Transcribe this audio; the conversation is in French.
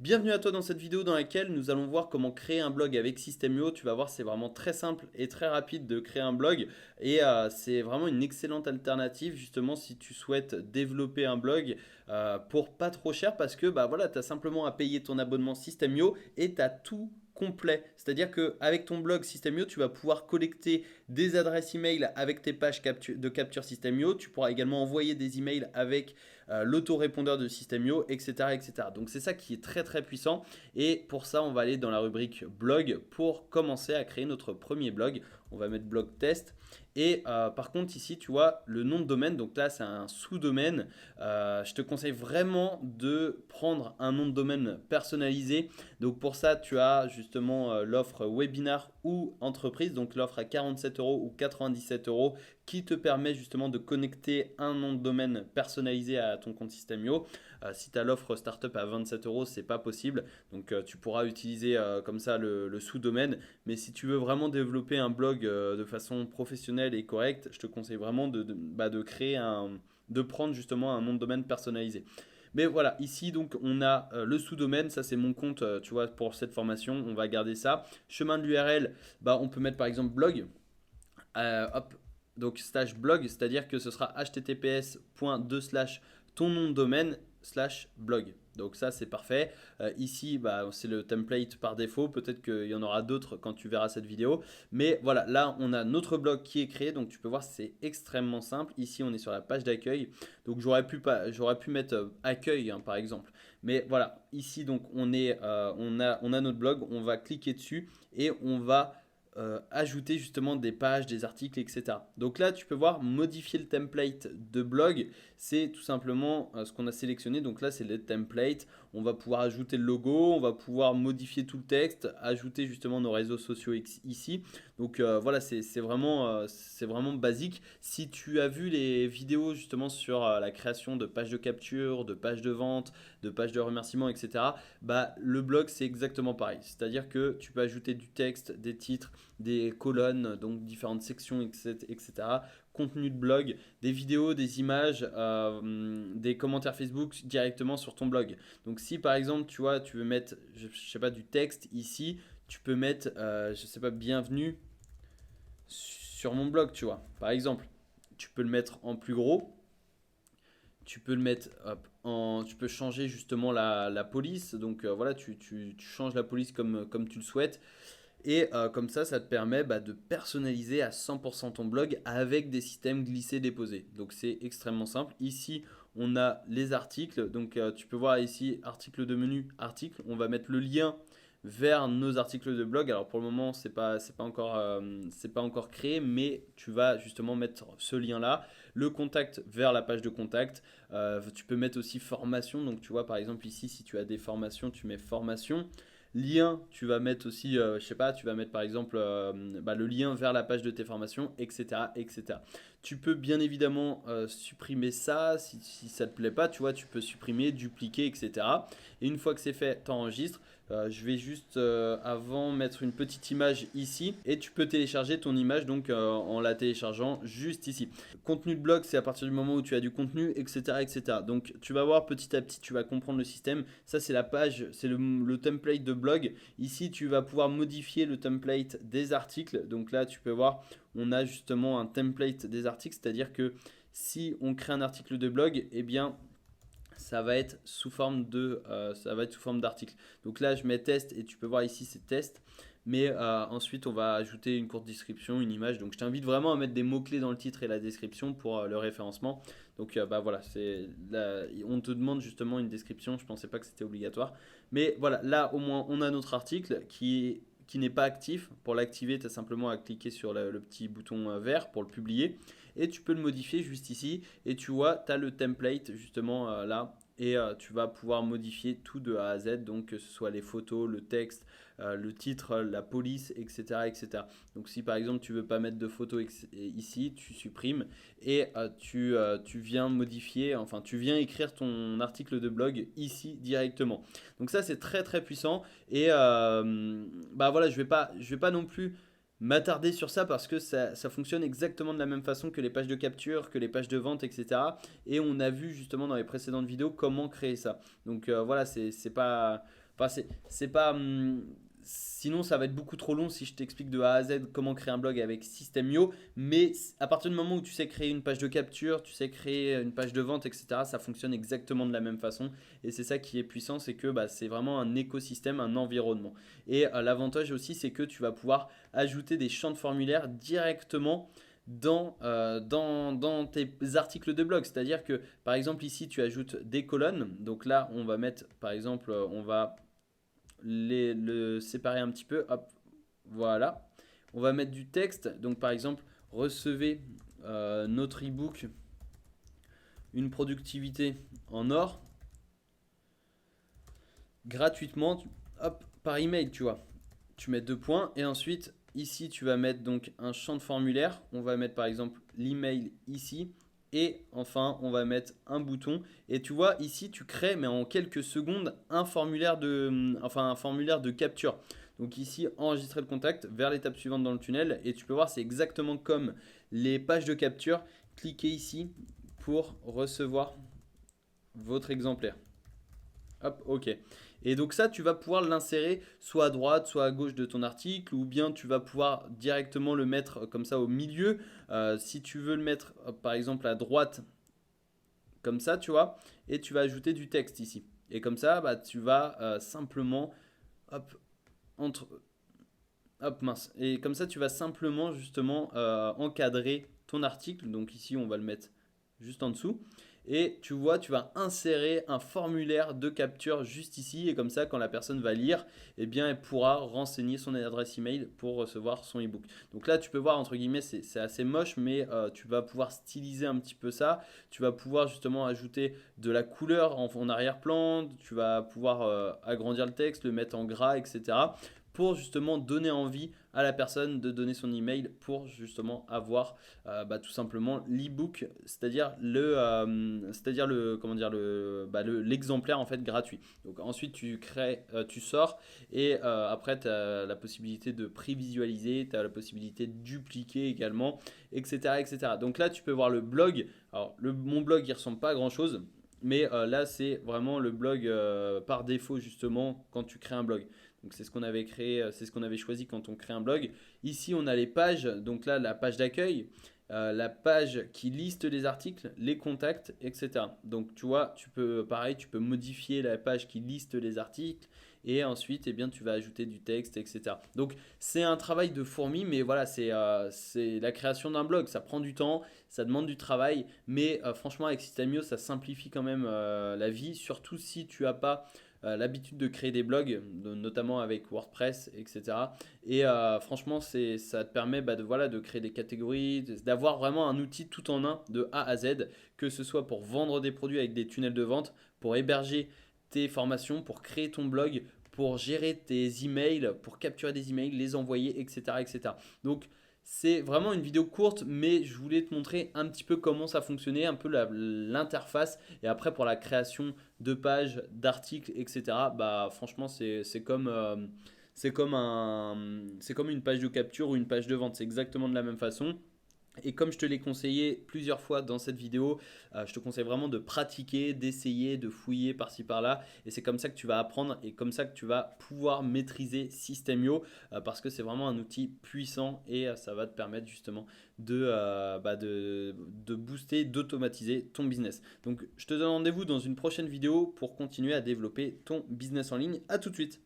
Bienvenue à toi dans cette vidéo dans laquelle nous allons voir comment créer un blog avec System.io. Tu vas voir, c'est vraiment très simple et très rapide de créer un blog et c'est vraiment une excellente alternative justement si tu souhaites développer un blog pour pas trop cher parce que bah voilà, tu as simplement à payer ton abonnement System.io et tu as tout complet. C'est-à-dire qu'avec ton blog System.io, tu vas pouvoir collecter des adresses email avec tes pages de capture System.io. Tu pourras également envoyer des emails avec l'autorépondeur de System.io, etc., etc. Donc c'est ça qui est très très puissant. Et pour ça, on va aller dans la rubrique blog pour commencer à créer notre premier blog. On va mettre blog test. Et par contre, ici, tu vois le nom de domaine. Donc là, c'est un sous-domaine. Je te conseille vraiment de prendre un nom de domaine personnalisé. Donc pour ça, tu as justement l'offre webinar ou entreprise. Donc l'offre à 47 euros ou 97 euros qui te permet justement de connecter un nom de domaine personnalisé à ton compte System.io. Si tu as l'offre startup à 27 euros, c'est pas possible. Donc tu pourras utiliser comme ça le sous-domaine. Mais si tu veux vraiment développer un blog de façon professionnelle et correcte, je te conseille vraiment de créer de prendre justement un nom de domaine personnalisé. Mais voilà, ici donc on a le sous-domaine, ça c'est mon compte, tu vois, pour cette formation, on va garder ça. Chemin de l'URL, bah, on peut mettre par exemple blog. Hop, donc slash blog, c'est-à-dire que ce sera https:// ton nom de domaine slash blog. Donc ça c'est parfait. Ici bah, c'est le template par défaut. Peut-être qu'il y en aura d'autres quand tu verras cette vidéo. Mais voilà, là on a notre blog qui est créé. Donc tu peux voir c'est extrêmement simple. Ici on est sur la page d'accueil. Donc j'aurais pu mettre accueil hein, par exemple. Mais voilà, ici donc on a notre blog. On va cliquer dessus et on va ajouter justement des pages, des articles, etc. Donc là, tu peux voir modifier le template de blog. C'est tout simplement ce qu'on a sélectionné. Donc là, c'est le template. On va pouvoir ajouter le logo, on va pouvoir modifier tout le texte, ajouter justement nos réseaux sociaux ici. Donc voilà, c'est vraiment basique. Si tu as vu les vidéos justement sur la création de pages de capture, de pages de vente, de pages de remerciement, etc., bah, le blog, c'est exactement pareil. C'est-à-dire que tu peux ajouter du texte, des titres, des colonnes, donc différentes sections, etc. Contenu de blog, des vidéos, des images, des commentaires Facebook directement sur ton blog. Donc si par exemple tu vois, tu veux mettre, je sais pas, du texte ici, tu peux mettre, je sais pas, bienvenue sur mon blog, tu vois. Par exemple, tu peux le mettre en plus gros. Tu peux le mettre hop, tu peux changer justement la police. Donc voilà, tu changes la police comme tu le souhaites. Et comme ça te permet bah, de personnaliser à 100% ton blog avec des systèmes glissés-déposés. Donc c'est extrêmement simple. Ici, on a les articles. Donc tu peux voir ici, article de menu, article. On va mettre le lien vers nos articles de blog. Alors pour le moment, c'est pas encore créé, mais tu vas justement mettre ce lien-là. Le contact vers la page de contact. Tu peux mettre aussi formation. Donc tu vois par exemple ici, si tu as des formations, tu mets formation. Lien, tu vas mettre aussi, je sais pas, tu vas mettre par exemple bah, le lien vers la page de tes formations, etc. etc. Tu peux bien évidemment supprimer ça si ça ne te plaît pas, tu vois, tu peux supprimer, dupliquer, etc. Et une fois que c'est fait, tu enregistres. Je vais juste avant mettre une petite image ici et tu peux télécharger ton image donc en la téléchargeant juste ici. Contenu de blog, c'est à partir du moment où tu as du contenu, etc., etc. Donc tu vas voir petit à petit, tu vas comprendre le système. Ça, c'est la page, c'est le template de blog. Ici, tu vas pouvoir modifier le template des articles. Donc là, tu peux voir, on a justement un template des articles, c'est-à-dire que si on crée un article de blog, eh bien, ça va être sous forme d'article. Donc là, je mets test et tu peux voir ici, c'est test. Mais ensuite, on va ajouter une courte description, une image. Donc, je t'invite vraiment à mettre des mots-clés dans le titre et la description pour le référencement. Donc, bah voilà, on te demande justement une description. Je ne pensais pas que c'était obligatoire. Mais voilà, là, au moins, on a notre article qui n'est pas actif. Pour l'activer, tu as simplement à cliquer sur le petit bouton vert pour le publier. Et tu peux le modifier juste ici. Et tu vois, tu as le template justement là. Et tu vas pouvoir modifier tout de A à Z. Donc, que ce soit les photos, le texte, le titre, la police, etc., etc. Donc si par exemple tu veux pas mettre de photos ici, tu supprimes et tu viens modifier, enfin tu viens écrire ton article de blog ici directement. Donc ça c'est très très puissant et bah voilà je vais pas non plus m'attarder sur ça parce que ça fonctionne exactement de la même façon que les pages de capture, que les pages de vente, etc. Et on a vu justement dans les précédentes vidéos comment créer ça. Donc voilà, c'est pas Enfin, c'est pas. Sinon, ça va être beaucoup trop long si je t'explique de A à Z comment créer un blog avec System.io. Mais à partir du moment où tu sais créer une page de capture, tu sais créer une page de vente, etc., ça fonctionne exactement de la même façon. Et c'est ça qui est puissant, c'est que bah, c'est vraiment un écosystème, un environnement. Et l'avantage aussi, c'est que tu vas pouvoir ajouter des champs de formulaire directement dans tes articles de blog. C'est-à-dire que, par exemple, ici, tu ajoutes des colonnes. Donc là, on va mettre, par exemple, on va le séparer un petit peu. Hop, voilà. On va mettre du texte. Donc, par exemple, recevez notre ebook Une productivité en or gratuitement. Hop, par email, tu vois. Tu mets 2 points et ensuite ici tu vas mettre donc un champ de formulaire. On va mettre par exemple l'email ici et enfin on va mettre un bouton et tu vois ici tu crées mais en quelques secondes un formulaire de capture. Donc ici enregistrer le contact vers l'étape suivante dans le tunnel et tu peux voir c'est exactement comme les pages de capture. Cliquez ici pour recevoir votre exemplaire. Hop, ok. Et donc ça, tu vas pouvoir l'insérer soit à droite, soit à gauche de ton article, ou bien tu vas pouvoir directement le mettre comme ça au milieu. Si tu veux le mettre par exemple à droite, comme ça, tu vois, et tu vas ajouter du texte ici. Et comme ça, bah, tu vas simplement, hop, entre, hop, mince. Et comme ça, tu vas simplement justement encadrer ton article. Donc ici, on va le mettre juste en dessous. Et tu vois, tu vas insérer un formulaire de capture juste ici. Et comme ça, quand la personne va lire, eh bien, elle pourra renseigner son adresse email pour recevoir son ebook. Donc là, tu peux voir, entre guillemets, c'est assez moche, mais tu vas pouvoir styliser un petit peu ça. Tu vas pouvoir justement ajouter de la couleur en arrière-plan. Tu vas pouvoir agrandir le texte, le mettre en gras, etc. Pour justement donner envie à la personne de donner son email pour justement avoir bah, tout simplement l'ebook, c'est-à-dire le comment dire l'exemplaire en fait gratuit. Donc ensuite tu crées, tu sors et après tu as la possibilité de prévisualiser, tu as la possibilité de dupliquer également, etc., etc. Donc là tu peux voir le blog. Alors mon blog il ressemble pas à grand chose. Mais là, c'est vraiment le blog par défaut, justement, quand tu crées un blog. Donc, c'est ce qu'on avait créé, c'est ce qu'on avait choisi quand on crée un blog. Ici, on a les pages. Donc là, la page d'accueil, la page qui liste les articles, les contacts, etc. Donc, tu vois, pareil, tu peux modifier la page qui liste les articles. Et ensuite, eh bien, tu vas ajouter du texte, etc. Donc, c'est un travail de fourmi, mais voilà, c'est la création d'un blog. Ça prend du temps, ça demande du travail, mais franchement, avec Systemio, ça simplifie quand même la vie, surtout si tu n'as pas l'habitude de créer des blogs, notamment avec WordPress, etc. Et franchement, ça te permet bah, de créer des catégories, d'avoir vraiment un outil tout en un de A à Z, que ce soit pour vendre des produits avec des tunnels de vente, pour héberger tes formations, pour créer ton blog, pour gérer tes emails, pour capturer des emails, les envoyer, etc. etc. Donc, c'est vraiment une vidéo courte, mais je voulais te montrer un petit peu comment ça fonctionnait, un peu l'interface. Et après, pour la création de pages, d'articles, etc., bah, franchement, c'est comme une page de capture ou une page de vente. C'est exactement de la même façon. Et comme je te l'ai conseillé plusieurs fois dans cette vidéo, je te conseille vraiment de pratiquer, d'essayer, de fouiller par-ci par-là. Et c'est comme ça que tu vas apprendre et comme ça que tu vas pouvoir maîtriser Systemio parce que c'est vraiment un outil puissant et ça va te permettre justement de booster, d'automatiser ton business. Donc je te donne rendez-vous dans une prochaine vidéo pour continuer à développer ton business en ligne. À tout de suite.